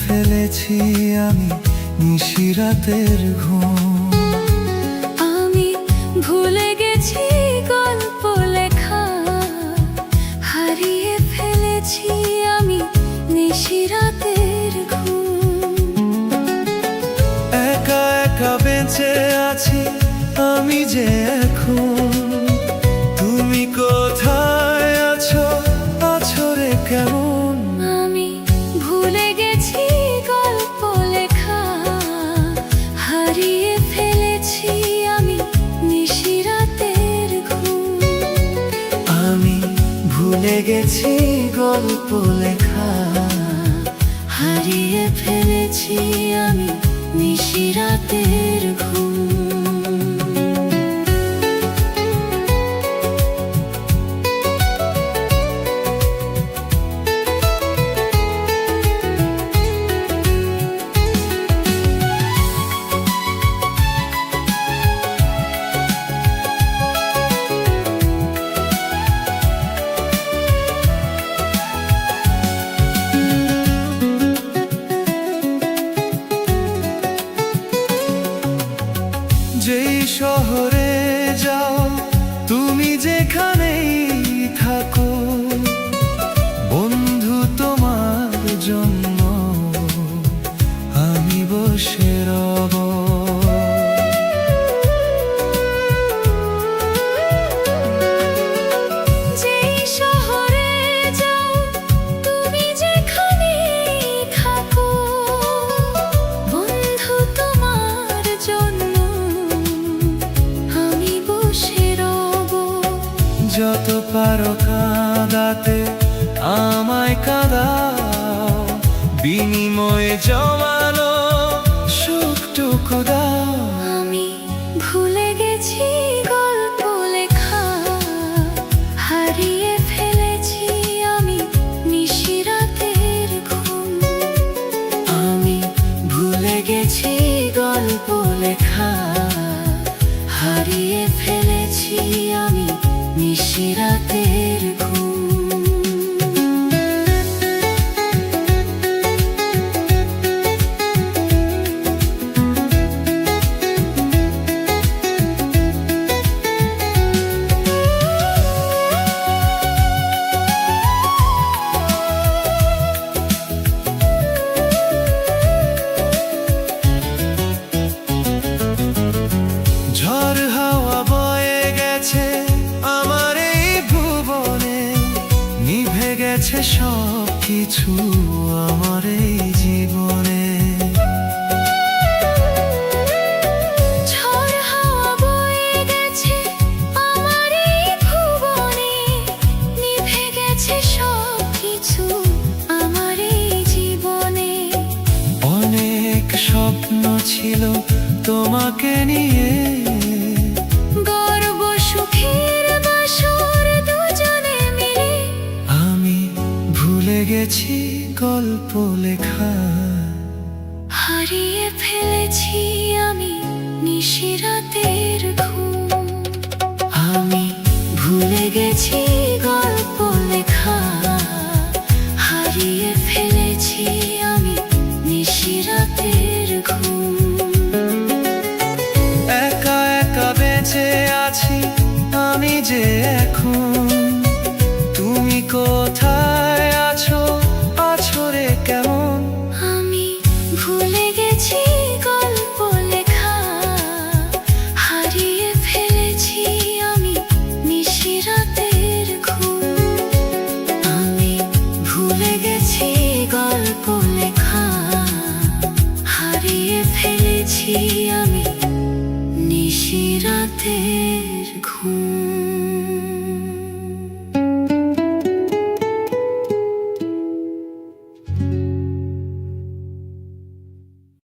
ফেলেছি আমি নিশিরাতের ঘুম। আমি ভুলে গেছি গল্প লেখা, হারিয়ে ফেলেছি আমি নিশিরাতের ঘুম। একা একা বেঁচে আছি আমি যে এখন, তুমি কোথায় আছো, আছো রে কেমন? আমি ভুলে গেছি গল্প লেখা, হারিয়ে ফেলেছি আমি নিশিরাতের ঘুম। আমি ভুলে গেছি গল্প লেখা, হারিয়ে ফেলেছি আমি নিশিরাতের ঘুম। যেই শহরে যাও তুমি, যেখানেই থাকো, বন্ধু তোমার জন্য আমি বসে রব। যেই শহরে যাও তুমি, যেখানেই থাকো, বন্ধু তোমার জন্য আমি বসে রব। যত পারো কাঁদাতে আমায় কাঁদাও, বিনিময়ে জমানো সুখটুকু দাও। আমি ভুলে গেছি গল্প লেখা, হারিয়ে ফেলেছি আমি নিশিরাতের ঘুম। আমি ভুলে গেছি গল্প লেখা, হারিয়ে ফেলেছি আমি নিশিরাতের ঘুম। ঝড় হাওয়া বয়ে গেছে আমার এই ভুবনে, নিভে গেছে সব কিছু আমার এই জীবনে। ঝড় হাওয়া বয়ে গেছে আমার এই ভুবনে, নিভে গেছে সব কিছু আমার এই জীবনে। অনেক স্বপ্ন ছিল তোমাকে নিয়ে, গর্ব সুখের বাসর দুজনে মিলে। আমি ভুলে গেছি গল্প লেখা, হারিয়ে ফেলেছি আমি নিশিরাতের ঘুম। আমি ভুলে গেছি গল্প লেখা, হারিয়ে ফেলেছি আমি নিশিরাতের ঘুম। একা একা বেঁচে আছি আমি যে এখন, তুমি কোথায় আছো, আছো রে কেমন? আমি ভুলে গেছি গল্প লেখা, হারিয়ে ফেলেছি আমি নিশিরাতের ঘুম। আমি ভুলে গেছি গল্প লেখা, হারিয়ে ফেলেছি আমি নিশিরাতের